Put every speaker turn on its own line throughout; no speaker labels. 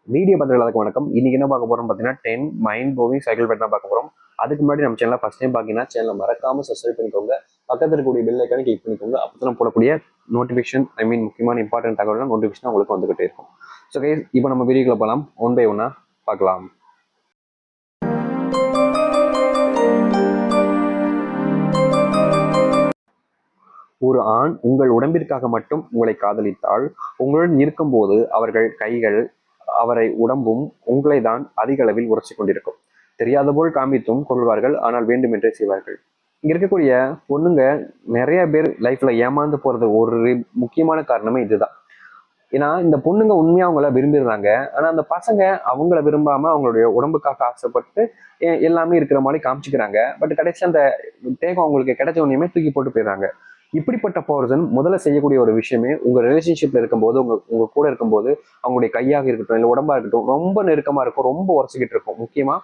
Video பார்த்துக்கிறதுக்கு வணக்கம். இன்னைக்கு என்ன பார்க்க போறோம் பார்த்தீங்கன்னா 10 மைண்ட் ப்ளோவிங் சைக்கிள் பேட் தான் பார்க்க போறோம். அதுக்கு முன்னாடி நம்ம சேனலை ஃபர்ஸ்ட் டைம் பார்த்தீங்கன்னா சேனலை மறக்காம சப்ஸ்கிரைப் பண்ணிக்கோங்க. பக்கத்தில் இருக்கக்கூடிய பெல் ஐக்கானை கிளிக் பண்ணிக்கோங்க. அப்போ தான் போடக்கூடிய நோட்டிஃபிகேஷன் முக்கியமான இம்பார்ட்டன்ட் தகவல் நோட்டிஃபிகேஷன் உங்களுக்கு வந்துகிட்டே இருக்கும். ஸோ கைஸ், இப்போ நம்ம வீடியோக்குள்ள போகலாம். ஒன் பை ஒன்னா பார்க்கலாம். ஒரு ஆண் உங்கள் உடம்பிற்காக மட்டும் உங்களை காதலித்தால், உங்களுடன் இருக்கும்போது அவர்கள் கைகள் அவரை உடம்பும் உங்களை தான் அதிக அளவில் உரசி கொண்டிருக்கும். தெரியாத போல் காமித்தும் கொள்வார்கள், ஆனால் வேண்டுமென்றே செய்வார்கள். இங்க இருக்கக்கூடிய பொண்ணுங்க நிறைய பேர் லைஃப்ல ஏமாந்து போறது ஒரு முக்கியமான காரணமே இதுதான். ஏன்னா இந்த பொண்ணுங்க உண்மையா அவங்கள விரும்பிடுறாங்க. ஆனா அந்த பசங்க அவங்கள விரும்பாம அவங்களுடைய உடம்புக்காக ஆசைப்பட்டு எல்லாமே இருக்கிற மாதிரி காமிச்சுக்கிறாங்க. பட் கடைசி அந்த தேகம் அவங்களுக்கு கிடைச்ச உடனே தூக்கி போட்டு போயிடுறாங்க. இப்படிப்பட்ட பர்சன் முதல்ல செய்யக்கூடிய ஒரு விஷயமே, உங்க ரிலேஷன்ஷிப்ல இருக்கும்போது உங்க உங்க கூட இருக்கும்போது அவங்களுடைய கையாக இருக்கட்டும் இல்லை உடம்பா இருக்கட்டும் ரொம்ப நெருக்கமா இருக்கும், ரொம்ப உரசிக்கிட்டு இருக்கும். முக்கியமா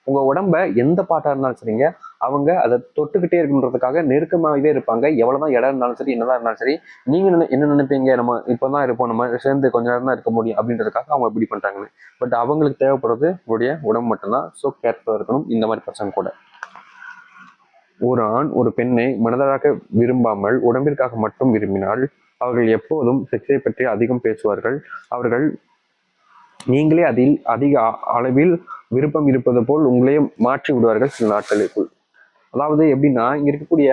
உங்க உடம்ப எந்த பாட்டா இருந்தாலும் சரிங்க, அவங்க அதை தொட்டுக்கிட்டே இருக்குன்றதுக்காக நெருக்கமாகவே இருப்பாங்க. எவ்வளவுதான் இடம் இருந்தாலும் சரி, என்னதான் இருந்தாலும் சரி. நீங்க என்ன நினைப்பீங்க, நம்ம இப்பதான் இருப்போம், நம்ம சேர்ந்து கொஞ்ச நேரம் தான் இருக்க முடியும் அப்படின்றதுக்காக அவங்க இப்படி பண்றாங்கன்னு. பட் அவங்களுக்கு தேவைப்படுறது உங்களுடைய உடம்பு மட்டும்தான். ஸோ கேர்ஃபுல்லா இருக்கணும் இந்த மாதிரி பர்சன் கூட. ஒரு ஆண் ஒரு பெண்ணை மனதாக விரும்பாமல் உடம்பிற்காக மட்டும் விரும்பினால், அவர்கள் எப்போதும் செக்ஸை பற்றி அதிகம் பேசுவார்கள். அவர்கள் நீங்களே அதில் அதிக அளவில் விருப்பம் இருப்பது போல் உங்களே மாற்றி விடுவார்கள் சில நாட்களுக்குள். அதாவது எப்படின்னா, இங்க இருக்கக்கூடிய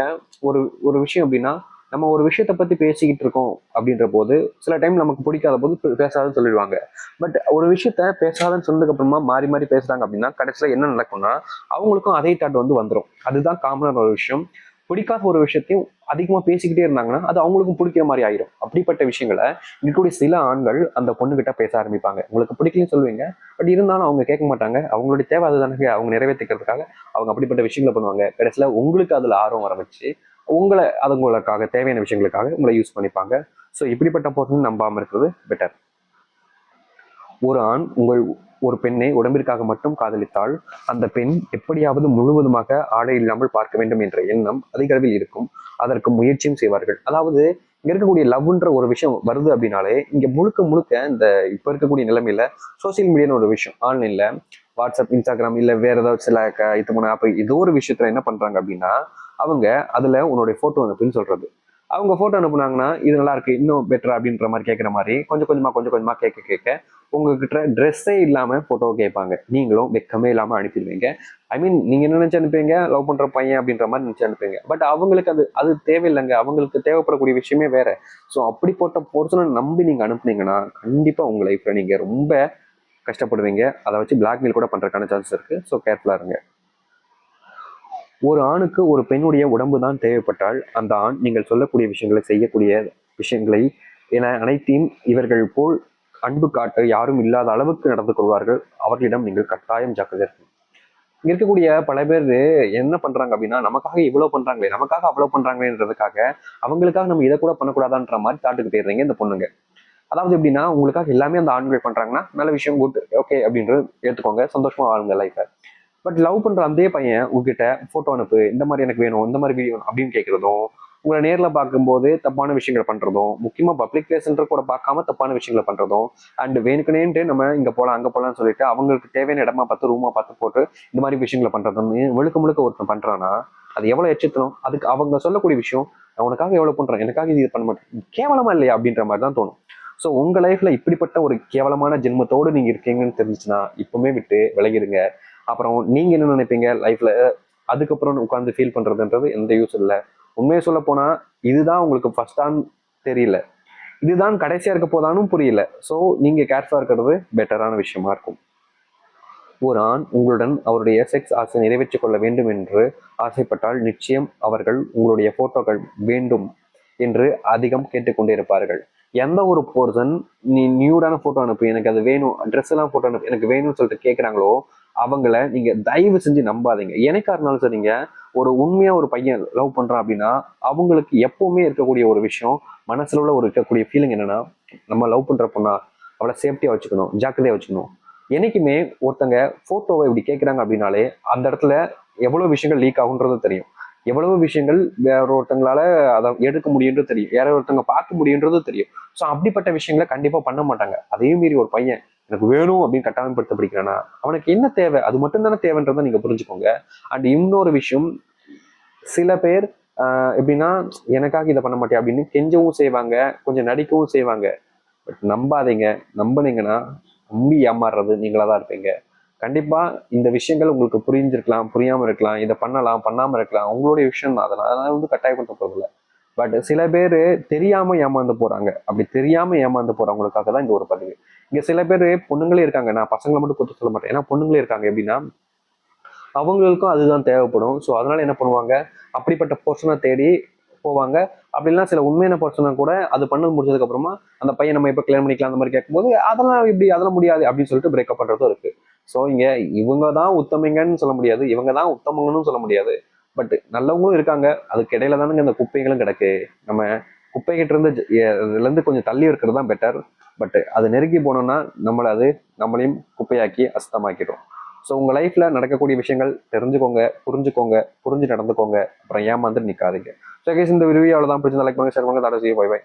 ஒரு ஒரு விஷயம் எப்படின்னா, நம்ம ஒரு விஷயத்த பத்தி பேசிக்கிட்டு இருக்கோம் அப்படின்ற போது சில டைம் நமக்கு பிடிக்காத போது பேசாதுன்னு சொல்லிடுவாங்க. பட் ஒரு விஷயத்த பேசாதன்னு சொன்னதுக்கு அப்புறமா மாறி மாறி பேசுறாங்க அப்படின்னா கடைசியில என்ன நடக்கும்னா, அவங்களுக்கும் அதே தாட் வந்துடும். அதுதான் காமனான ஒரு விஷயம். பிடிக்காத ஒரு விஷயத்தையும் அதிகமா பேசிக்கிட்டே இருந்தாங்கன்னா அது அவங்களுக்கும் பிடிக்கிற மாதிரி ஆயிடும். அப்படிப்பட்ட விஷயங்களை இருக்கக்கூடிய சில ஆண்கள் அந்த பொண்ணுகிட்ட பேச ஆரம்பிப்பாங்க. உங்களுக்கு பிடிக்கலன்னு சொல்லுவீங்க, பட் இருந்தாலும் அவங்க கேட்க மாட்டாங்க. அவங்களுடைய தேவை அதுதானே, அவங்க நிறைவேற்றிக்கிறதுக்காக அவங்க அப்படிப்பட்ட விஷயங்களை பண்ணுவாங்க. கடைசியில உங்களுக்கு அதுல ஆர்வம் வர வச்சு உங்களை அதுங்களுக்காக தேவையான விஷயங்களுக்காக உங்களை யூஸ் பண்ணிப்பாங்க. ஸோ இப்படிப்பட்ட பர்சன் நம்பாம இருக்கிறது பெட்டர். ஒரு ஆண் ஒரு பெண்ணை உடம்பிற்காக மட்டும் காதலித்தால், அந்த பெண் எப்படியாவது முழுவதுமாக ஆடை இல்லாமல் பார்க்க வேண்டும் என்ற எண்ணம் அதிக அளவில் இருக்கும். அதற்கு முயற்சியும் செய்வார்கள். அதாவது இங்க இருக்கக்கூடிய லவ்ன்ற ஒரு விஷயம் வருது அப்படின்னாலே, இங்க முழுக்க முழுக்க இந்த இப்ப இருக்கக்கூடிய நிலைமையில சோசியல் மீடியான்னு ஒரு விஷயம், ஆன்லைன்ல வாட்ஸ்அப், இன்ஸ்டாகிராம் இல்ல வேற ஏதாவது சில இது ஆப், ஏதோ ஒரு விஷயத்துல என்ன பண்றாங்க அப்படின்னா, அவங்க அதுல உன்னுடைய போட்டோ அனுப்புன்னு சொல்றது. அவங்க போட்டோ அனுப்புனாங்கன்னா இது நல்லா இருக்கு, இன்னும் பெட்டரா அப்படின்ற மாதிரி கேட்குற மாதிரி கொஞ்சம் கொஞ்சமா கேட்க கேட்க உங்ககிட்ட ட்ரெஸ்ஸே இல்லாம போட்டோ கேட்பாங்க. நீங்களும் வெக்கமே இல்லாம அனுப்பிடுவீங்க. நீங்க என்ன நினைச்சு அனுப்புவீங்க, லவ் பண்ற பையன் அப்படின்ற மாதிரி நினைச்சு அனுப்புவீங்க. பட் அவங்களுக்கு அது அது தேவையில்லைங்க. அவங்களுக்கு தேவைப்படக்கூடிய விஷயமே வேற. ஸோ அப்படிப்பட்ட பர்சனை நம்பி நீங்க அனுப்புனீங்கன்னா கண்டிப்பா உங்க லைஃப்ல நீங்க ரொம்ப கஷ்டப்படுவீங்க. அதை வச்சு பிளாக்மெயில் கூட பண்றதுக்கான சான்சஸ் இருக்கு. ஸோ கேர்ஃபுல்லா இருங்க. ஒரு ஆணுக்கு ஒரு பெண்ணுடைய உடம்பு தான் தேவைப்பட்டால், அந்த ஆண் நீங்கள் சொல்லக்கூடிய விஷயங்களை செய்யக்கூடிய விஷயங்களை என அனைத்தையும் இவர்கள் போல் அன்பு காட்ட யாரும் இல்லாத அளவுக்கு நடந்து கொள்வார்கள். அவர்களிடம் நீங்கள் கட்டாயம் ஜாக்கிரதை இருக்கணும். இங்க இருக்கக்கூடிய பல பேர் என்ன பண்றாங்க அப்படின்னா, நமக்காக இவ்வளவு பண்றாங்களே, நமக்காக அவ்வளவு பண்றாங்களேன்றதுக்காக அவங்களுக்காக நம்ம இதை கூட பண்ணக்கூடாதான்ற மாதிரி தாட்டுக்கு போயிடுறீங்க இந்த பொண்ணுங்க. அதாவது எப்படின்னா, உங்களுக்காக எல்லாமே அந்த ஆண்கள் பண்றாங்கன்னா நல்ல விஷயம், குட், ஓகே அப்படின்றது ஏற்றுக்கோங்க, சந்தோஷமா வாழுங்க லைஃப. பட் லவ் பண்ற அதே பையன் உங்ககிட்ட போட்டோ அனுப்பு, இந்த மாதிரி எனக்கு வேணும், இந்த மாதிரி வீடியோ அப்படின்னு கேட்கறதும், உங்களை நேர்ல பார்க்கும்போது தப்பான விஷயங்கள் பண்றதும், முக்கியமா பப்ளிக் பிளேஸ்ன்ற கூட பார்க்காம தப்பான விஷயங்களை பண்றதும், அண்ட் வேணுக்குனேன்ட்டு நம்ம இங்க போலாம் அங்க போலாம்னு சொல்லிட்டு அவங்களுக்கு தேவையான இடமா பார்த்து ரூமா பார்த்து போட்டு இந்த மாதிரி விஷயங்களை பண்றதும் முழுக்க முழுக்க ஒருத்தன் பண்றான்னா அது எவ்வளவு எச்சத்தணும். அதுக்கு அவங்க சொல்லக்கூடிய விஷயம், நான் உனக்காக எவ்வளவு பண்றேன், எனக்காக இது பண்ண மாட்டேன், கேவலமா இல்லையா அப்படின்ற மாதிரி தான் தோணும். ஸோ உங்க லைஃப்ல இப்படிப்பட்ட ஒரு கேவலமான ஜென்மத்தோடு நீங்க இருக்கீங்கன்னு தெரிஞ்சுச்சுன்னா இப்பவுமே விட்டு விலகிடுங்க. அப்புறம் நீங்க என்ன நினைப்பீங்க லைஃப்ல, அதுக்கப்புறம் உட்காந்து ஃபீல் பண்றதுன்றது எந்த யூஸ் இல்லை. உண்மையை சொல்ல போனா இதுதான் உங்களுக்கு ஃபர்ஸ்டான்னு தெரியல, இதுதான் கடைசியா இருக்க போதானும் புரியல. ஸோ நீங்க கேர்ஃபுல்லா இருக்கிறது பெட்டரான விஷயமா இருக்கும். ஒரு ஆண் உங்களுடன் அவருடைய செக்ஸ் ஆசை நிறைவேற்றிக் கொள்ள வேண்டும் என்று ஆசைப்பட்டால் நிச்சயம் அவர்கள் உங்களுடைய போட்டோக்கள் வேண்டும் என்று அதிகம் கேட்டுக்கொண்டே இருப்பார்கள். எந்த ஒரு பர்சன் நீ நியூடான போட்டோ அனுப்பு, எனக்கு அது வேணும், ட்ரெஸ் எல்லாம் போட்டோ அனுப்பு எனக்கு வேணும்னு சொல்லிட்டு கேட்குறாங்களோ அவங்கள நீங்க தயவு செஞ்சு நம்பாதீங்க. எனக்கா இருந்தாலும் சரிங்க, ஒரு உண்மையா ஒரு பையன் லவ் பண்றான் அப்படின்னா அவங்களுக்கு எப்பவுமே இருக்கக்கூடிய ஒரு விஷயம், மனசுல உள்ள ஒரு இருக்கக்கூடிய ஃபீலிங் என்னன்னா, நம்ம லவ் பண்ற பொண்ணா அவளை சேஃப்டியா வச்சுக்கணும், ஜாக்கிரதையா வச்சுக்கணும். என்னைக்குமே ஒருத்தங்க போட்டோவை இப்படி கேட்குறாங்க அப்படின்னாலே அந்த இடத்துல எவ்வளவு விஷயங்கள் லீக் ஆகுன்றது தெரியும். எவ்வளவு விஷயங்கள் வேற ஒருத்தங்களால அதை எடுக்க முடியுன்றது தெரியும், வேற ஒருத்தவங்க பார்க்க முடியுன்றது தெரியும். ஸோ அப்படிப்பட்ட விஷயங்களை கண்டிப்பா பண்ண மாட்டாங்க. அதே மீறி ஒரு பையன் எனக்கு வேணும் அப்படின்னு கட்டாயப்படுத்த பிடிக்கிறானா அவனுக்கு என்ன தேவை, அது மட்டும் தானே தேவைன்றதை நீங்க புரிஞ்சுக்கோங்க. அண்ட் இன்னொரு விஷயம், சில பேர் எப்படின்னா எனக்காக இதை பண்ண மாட்டேன் அப்படின்னு கெஞ்சவும் செய்வாங்க, கொஞ்சம் நடிக்கவும் செய்வாங்க. பட் நம்பாதீங்க. நம்பினீங்கன்னா நம்பி ஏமாறுறது நீங்களா தான் இருப்பீங்க. கண்டிப்பா இந்த விஷயங்கள் உங்களுக்கு புரிஞ்சிருக்கலாம், புரியாம இருக்கலாம், இதை பண்ணலாம், பண்ணாம இருக்கலாம், உங்களுடைய விஷயம் தான். அதெல்லாம் கட்டாயப்படுத்த போறதில்ல. பட் சில பேர் தெரியாம ஏமாந்து போறாங்க. அப்படி தெரியாம ஏமாந்து போறவங்களுக்காக தான் இந்த ஒரு பதிவு. இங்க சில பேர் பொண்ணுங்களே இருக்காங்க, நான் பசங்களை மட்டும் குற்றம் சொல்ல மாட்டேன், ஏன்னா பொண்ணுங்களே இருக்காங்க. எப்படின்னா அவங்களுக்கும் அதுதான் தேவைப்படும். ஸோ அதனால என்ன பண்ணுவாங்க, அப்படிப்பட்ட பர்சனை தேடி போவாங்க. அப்படிலாம் சில உண்மையான பர்சனை கூட அது பண்ணது முடிச்சதுக்கு அப்புறமா அந்த பையன் நம்ம எப்போ கல்யாணம் பண்ணிக்கலாம் அந்த மாதிரி கேட்கும்போது அதெல்லாம் இப்படி அதெல்லாம் முடியாது அப்படின்னு சொல்லிட்டு பிரேக்கப் பண்றதும் இருக்கு. ஸோ இங்க இவங்க தான் உத்தமிங்கன்னு சொல்ல முடியாது, இவங்க தான் உத்தமங்கன்னு சொல்ல முடியாது. பட் நல்லவங்களும் இருக்காங்க. அதுக்கு இடையில தானுங்க இந்த குப்பைகளும் கிடக்கு. நம்ம குப்பைகிட்ட இருந்து இதுல இருந்து கொஞ்சம் தள்ளி இருக்கிறது தான் பெட்டர். பட் அது நெருங்கி போனோம்னா அது நம்மளையும் குப்பையாக்கி அசுத்தமாக்கிடும். ஸோ உங்க லைஃப்ல நடக்கக்கூடிய விஷயங்கள் தெரிஞ்சுக்கோங்க, புரிஞ்சுக்கோங்க, புரிஞ்சு நடந்துக்கோங்க. அப்புறம் ஏமாந்து நிக்காதீங்க. ஸோ இந்த வீடியோ அவ்வளோதான். பிடிச்சிருந்தா லைக் பண்ணுங்க, ஷேர் பண்ணுங்க. Tata, see you, bye bye.